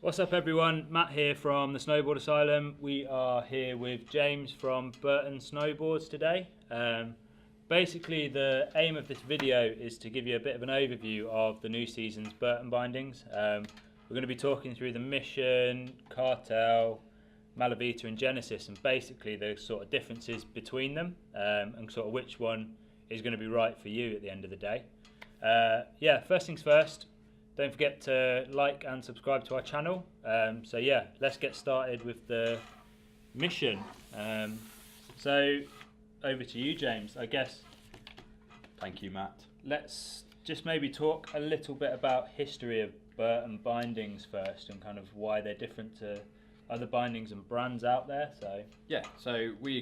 What's up everyone, Matt here from the Snowboard Asylum. We are here with James from Burton Snowboards today. Basically the aim of this video is to give you a bit of an overview of the new season's Burton Bindings. We're going to be talking through the Mission, Cartel, Malavita and Genesis, and basically the sort of differences between them and sort of which one is going to be right for you at the end of the day. Yeah, first things first, don't forget to like and subscribe to our channel. So yeah, let's get started with the Mission. So over to you, James, I guess. Thank you, Matt. Let's just maybe talk a little bit about history of Burton Bindings first and kind of why they're different to other bindings and brands out there. So yeah, so we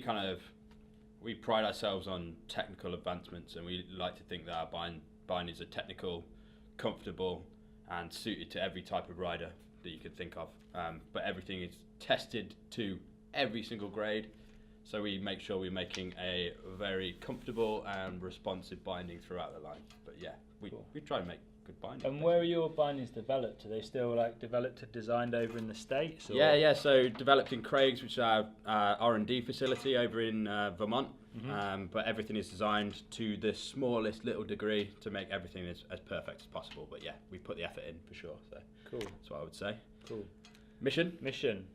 pride ourselves on technical advancements, and we like to think that our bindings are technical, comfortable, and suited to every type of rider that you could think of. But everything is tested to every single grade, so we make sure we're making a very comfortable and responsive binding throughout the line. But yeah, we try to make good bindings. And where are your bindings developed? Are they still like developed and designed over in the States? Or? Yeah. So developed in Craig's, which is our R&D facility over in Vermont. Mm-hmm. But everything is designed to the smallest little degree to make everything as perfect as possible. But yeah, we put the effort in for sure. So cool. That's what I would say. Cool. Mission.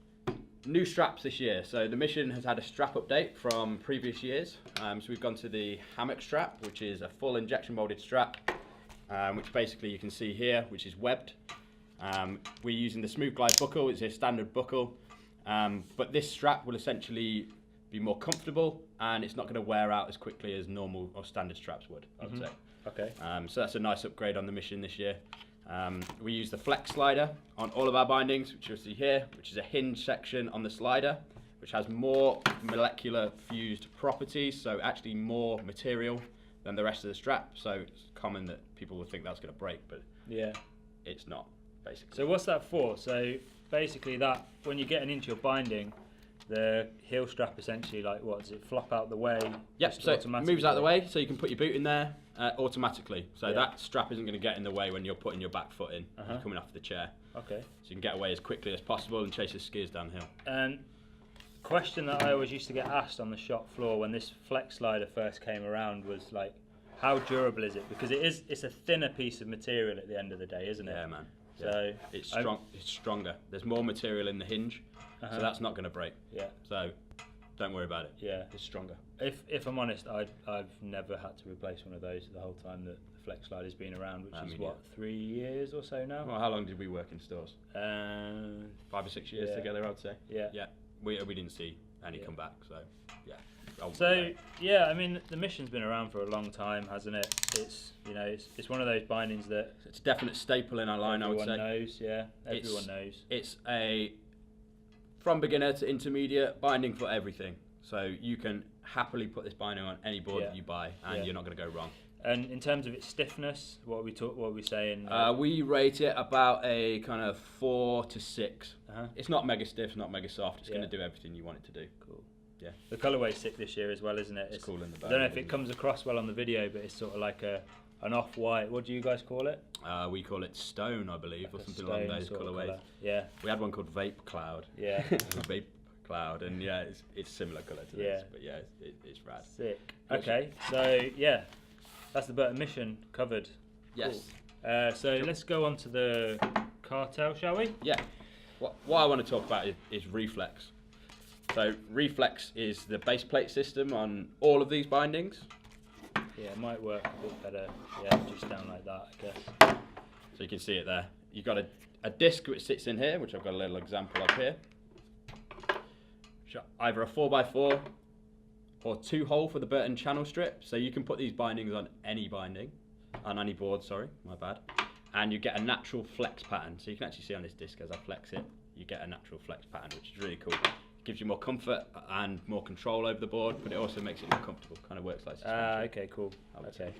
New straps this year. So the Mission has had a strap update from previous years. So we've gone to the hammock strap, which is a full injection molded strap, which basically you can see here, which is webbed. We're using the Smooth Glide buckle. It's a standard buckle, but this strap will essentially be more comfortable, and it's not going to wear out as quickly as normal or standard straps would, I would say. Okay. So that's a nice upgrade on the Mission this year. We use the flex slider on all of our bindings, which you'll see here, which is a hinge section on the slider, which has more molecular fused properties, so actually more material than the rest of the strap. So it's common that people will think that's going to break, but yeah, it's not, basically. So what's that for? So basically that, when you're getting into your binding, the heel strap essentially, like, what does it flop out the way? Yep, so it moves out the way, so you can put your boot in there automatically. So yeah, that strap isn't going to get in the way when you're putting your back foot in, you're coming off the chair. Okay. So you can get away as quickly as possible and chase the skiers downhill. And question that I always used to get asked on the shop floor when this flex slider first came around was like, how durable is it? Because it's a thinner piece of material at the end of the day, isn't it? Yeah, man. So yeah. It's stronger. There's more material in the hinge, so that's not going to break. Yeah. So don't worry about it. Yeah. It's stronger. If I'm honest, I've never had to replace one of those the whole time that the flex slider's been around, which is what, 3 years or so now? Well, how long did we work in stores? 5 or 6 years together, I'd say. Yeah. Yeah. We didn't see any come back, so yeah. So yeah, I mean the Mission's been around for a long time, hasn't it? It's it's one of those bindings that it's a definite staple in our line. I would say. Everyone knows, yeah. Everyone knows. It's a from beginner to intermediate binding for everything. So you can happily put this binding on any board that you buy, and you're not going to go wrong. And in terms of its stiffness, what are we saying? We rate it about a kind of 4 to 6. It's not mega stiff, it's not mega soft. It's going to do everything you want it to do. Cool. Yeah. The colourway's sick this year as well, isn't it? It's cool in the back. I don't know if it comes across well on the video, but it's sort of like an off-white. What do you guys call it? We call it stone, I believe, like or something along those colourways. Yeah. We had one called Vape Cloud. Yeah. Vape Cloud, and yeah, it's similar colour to this, but yeah, it's rad. Sick. Okay, so yeah, that's the Burton Mission covered. Yes. Cool. So let's go on to the Cartel, shall we? Yeah. What I want to talk about is reflex. So reflex is the base plate system on all of these bindings. Yeah, it might work a bit better. Yeah, just down like that, I guess. So you can see it there. You've got a disc which sits in here, which I've got a little example of here. Either a 4x4 or 2-hole for the Burton channel strip. So you can put these bindings on any board, sorry, my bad. And you get a natural flex pattern. So you can actually see on this disc as I flex it, you get a natural flex pattern, which is really cool. It gives you more comfort and more control over the board, but it also makes it more comfortable. Kind of works like suspension. Okay, cool. Okay.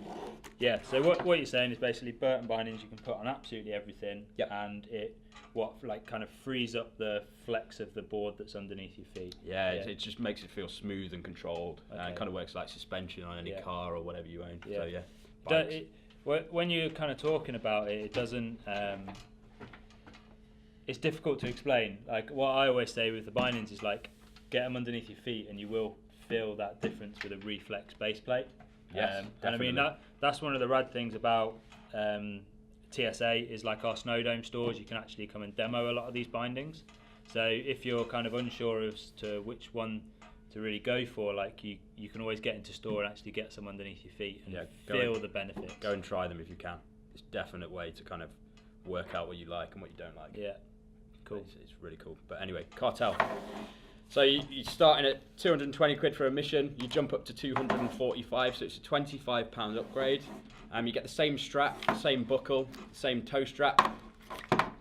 Yeah, so what you're saying is basically Burton bindings you can put on absolutely everything, and it kind of frees up the flex of the board that's underneath your feet. Yeah, it just makes it feel smooth and controlled. It kind of works like suspension on any car or whatever you own. So yeah. When you're kind of talking about it, it doesn't it's difficult to explain. Like what I always say with the bindings is like, get them underneath your feet and you will feel that difference with a reflex base plate. Yes, and I mean that's one of the rad things about TSA is like our snow dome stores. You can actually come and demo a lot of these bindings. So if you're kind of unsure as to which one to really go for, like you can always get into store and actually get some underneath your feet and feel the benefits. Go and try them if you can. It's a definite way to kind of work out what you like and what you don't like. Yeah, cool. It's really cool. But anyway, Cartel. So you're starting at 220 quid for a mission, you jump up to 245, so it's a £25 upgrade. You get the same strap, same buckle, same toe strap.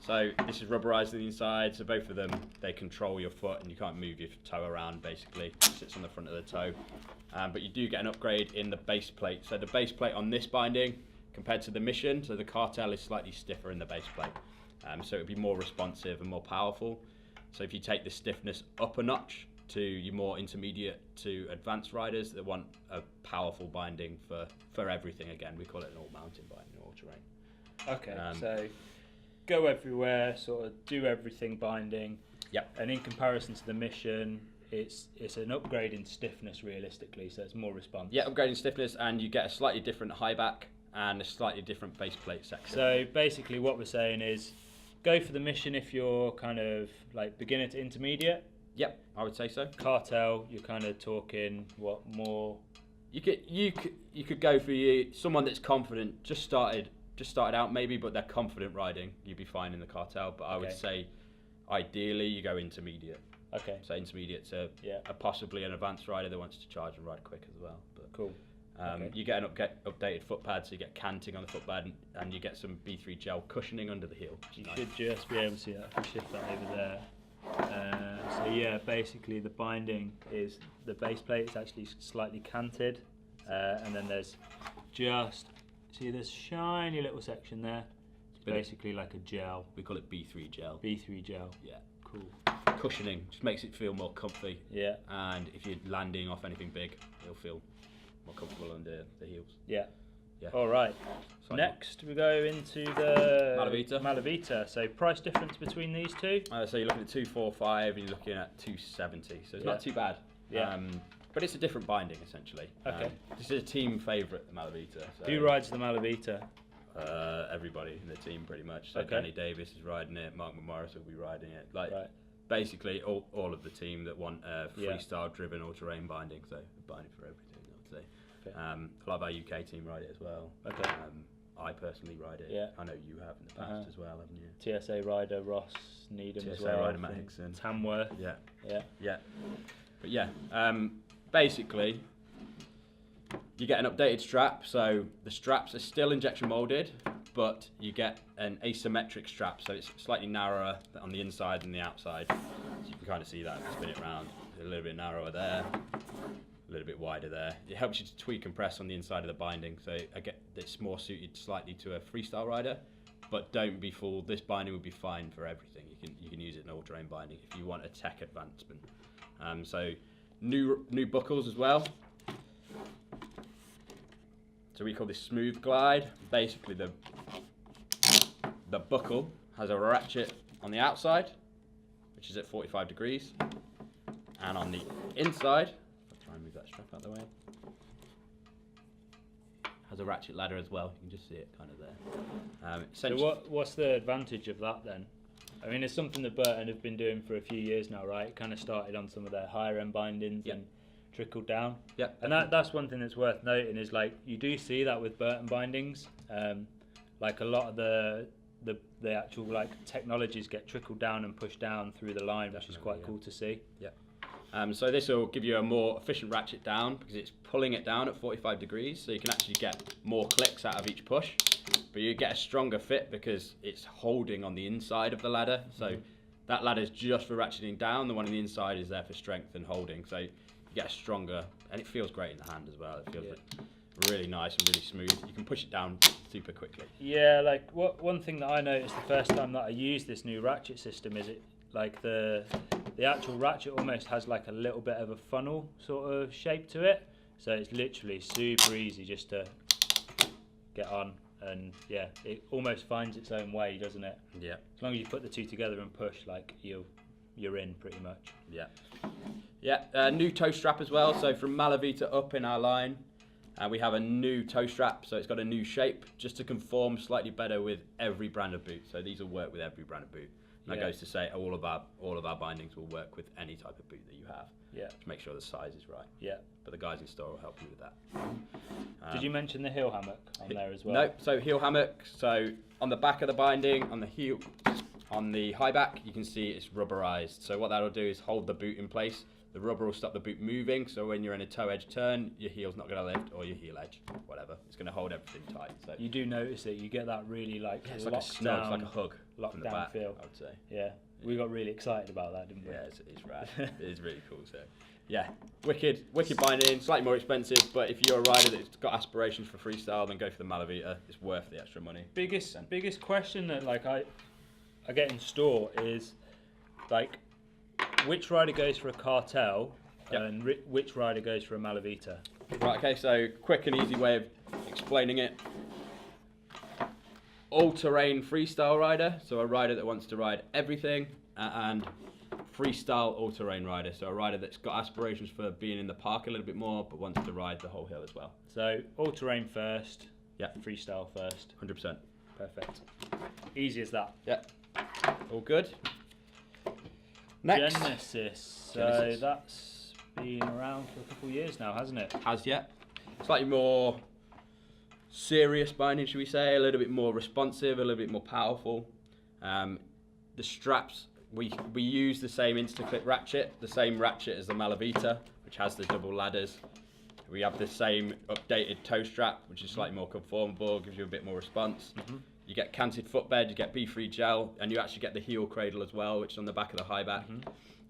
So this is rubberized on the inside, so both of them, they control your foot and you can't move your toe around basically. It sits on the front of the toe. But you do get an upgrade in the base plate. So the base plate on this binding, compared to the Mission, so the Cartel is slightly stiffer in the base plate. So it would be more responsive and more powerful. So if you take the stiffness up a notch to your more intermediate to advanced riders that want a powerful binding for everything, again, we call it an all-mountain binding, all-terrain. Okay, so go everywhere, sort of do everything binding. Yep. And in comparison to the Mission, it's an upgrade in stiffness realistically, so it's more response. Yeah, upgrade in stiffness, and you get a slightly different high back and a slightly different base plate section. So basically what we're saying is, go for the Mission if you're kind of like beginner to intermediate. Yep, I would say so. Cartel, you're kind of talking what more? You could go for someone that's confident, just started out maybe, but they're confident riding. You'd be fine in the Cartel, but I would say ideally you go intermediate. Okay. So intermediate to a possibly an advanced rider that wants to charge and ride quick as well. But cool. You get an updated foot pad, so you get canting on the foot pad, and you get some B3 gel cushioning under the heel. You should just be able to see that. If we shift that over there. So yeah, basically the binding is the base plate is actually slightly canted, and then there's this shiny little section there. It's basically like a gel. We call it B3 gel. B3 gel. Yeah. Cool. Cushioning just makes it feel more comfy. Yeah. And if you're landing off anything big, it'll feel more comfortable under the heels. Yeah. Yeah. All right. So next we go into the Malavita. Malavita. So price difference between these two? So you're looking at 245 and you're looking at 270. So it's not too bad. Yeah. But it's a different binding essentially. Okay. This is a team favourite, the Malavita. So who rides the Malavita? Everybody in the team pretty much. So Danny Davis is riding it. Mark McMorris will be riding it. Basically all of the team that want a freestyle driven all-terrain binding. So binding for everything, I would say. A lot of our UK team ride it as well. Okay. I personally ride it. Yeah. I know you have in the past as well, haven't you? TSA rider Ross Needham as well. TSA rider Matt Hickson. Tamworth. Yeah. But basically you get an updated strap. So the straps are still injection molded, but you get an asymmetric strap. So it's slightly narrower on the inside than the outside. So you can kind of see that if you spin it around. It's a little bit narrower there. A little bit wider there. It helps you to tweak and press on the inside of the binding, so it's more suited slightly to a freestyle rider. But don't be fooled. This binding would be fine for everything. You can use it in all-terrain binding if you want a tech advancement. So new buckles as well. So we call this smooth glide. Basically, the buckle has a ratchet on the outside, which is at 45 degrees, and on the inside. Move that strap out of the way. Has a ratchet ladder as well. You can just see it kind of there. So what's the advantage of that then? I mean, it's something that Burton have been doing for a few years now, right? It kind of started on some of their higher end bindings and trickled down. Yeah. And that's one thing that's worth noting is like you do see that with Burton bindings. Like a lot of the actual like technologies get trickled down and pushed down through the line, which is quite cool to see. Yeah. So this will give you a more efficient ratchet down because it's pulling it down at 45 degrees, so you can actually get more clicks out of each push, but you get a stronger fit because it's holding on the inside of the ladder. So that ladder is just for ratcheting down, the one on the inside is there for strength and holding, so you get a stronger, and it feels great in the hand as well. It feels really nice and really smooth. You can push it down super quickly. Yeah, like one thing that I noticed the first time that I used this new ratchet system is it like the actual ratchet almost has like a little bit of a funnel sort of shape to it, so it's literally super easy just to get on and yeah, it almost finds its own way, doesn't it? Yeah. As long as you put the two together and push, like you're in pretty much. Yeah. Yeah, new toe strap as well. So from Malavita up in our line, we have a new toe strap. So it's got a new shape, just to conform slightly better with every brand of boot. So these will work with every brand of boot. And that goes to say all of our bindings will work with any type of boot that you have. Yeah. To make sure the size is right. Yeah. But the guys in store will help you with that. Did you mention the heel hammock on there as well? No. So heel hammock. So on the back of the binding, on the heel, on the high back, you can see it's rubberized. So what that'll do is hold the boot in place. The rubber will stop the boot moving, so when you're in a toe edge turn, your heel's not going to lift, or your heel edge, whatever. It's going to hold everything tight. So you do notice it. You get that really like it's like a snug, it's like a hug from the back, feel. I would say. Yeah, we got really excited about that, didn't we? Yeah, it's rad. It is really cool. So yeah, wicked binding, slightly more expensive, but if you're a rider that's got aspirations for freestyle, then go for the Malavita. It's worth the extra money. Biggest question that like I get in store is like, which rider goes for a Cartel and which rider goes for a Malavita? Right, okay, so quick and easy way of explaining it. All-terrain freestyle rider, so a rider that wants to ride everything, and freestyle all-terrain rider, so a rider that's got aspirations for being in the park a little bit more, but wants to ride the whole hill as well. So all-terrain first, freestyle first. 100%. Perfect. Easy as that. Yeah. All good. Next. Genesis. So that's been around for a couple of years now, hasn't it? Has yet. Slightly more serious binding, should we say? A little bit more responsive, a little bit more powerful. The straps, we use the same Instaclip ratchet, the same ratchet as the Malavita, which has the double ladders. We have the same updated toe strap, which is slightly more conformable, gives you a bit more response. You get canted footbed, you get B-free gel, and you actually get the heel cradle as well, which is on the back of the high back.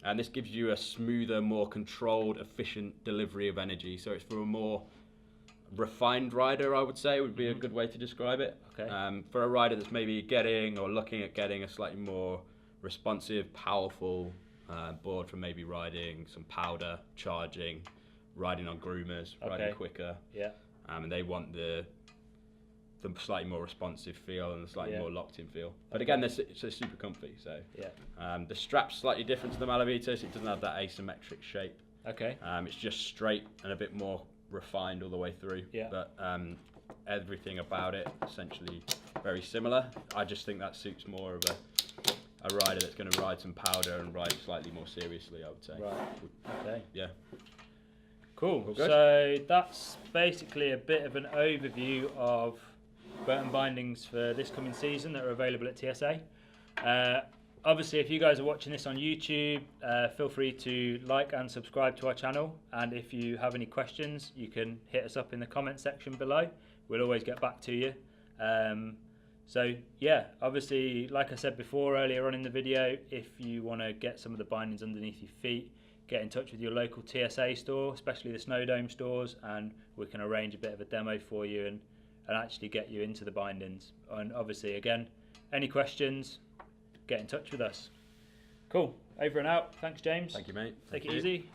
And this gives you a smoother, more controlled, efficient delivery of energy. So it's for a more refined rider, I would say, would be a good way to describe it. Okay. For a rider that's maybe getting or looking at getting a slightly more responsive, powerful board for maybe riding some powder, charging, riding on groomers, riding quicker. Yeah. And they want the slightly more responsive feel and the slightly more locked in feel. But again, it's super comfy. So the strap's slightly different to the Malavita, so it doesn't have that asymmetric shape. Okay. It's just straight and a bit more refined all the way through. Yeah. But everything about it essentially very similar. I just think that suits more of a rider that's going to ride some powder and ride slightly more seriously, I would say. Right. Okay. Yeah. Cool. So that's basically a bit of an overview of Burton Bindings for this coming season that are available at TSA. Obviously, if you guys are watching this on YouTube, feel free to like and subscribe to our channel. And if you have any questions, you can hit us up in the comment section below. We'll always get back to you. So yeah, obviously, like I said before earlier on in the video, if you want to get some of the bindings underneath your feet, get in touch with your local TSA store, especially the Snow Dome stores, and we can arrange a bit of a demo for you and actually get you into the bindings. And obviously, again, any questions, get in touch with us. Cool. Over and out. Thanks, James. Thank you, mate. Take it easy.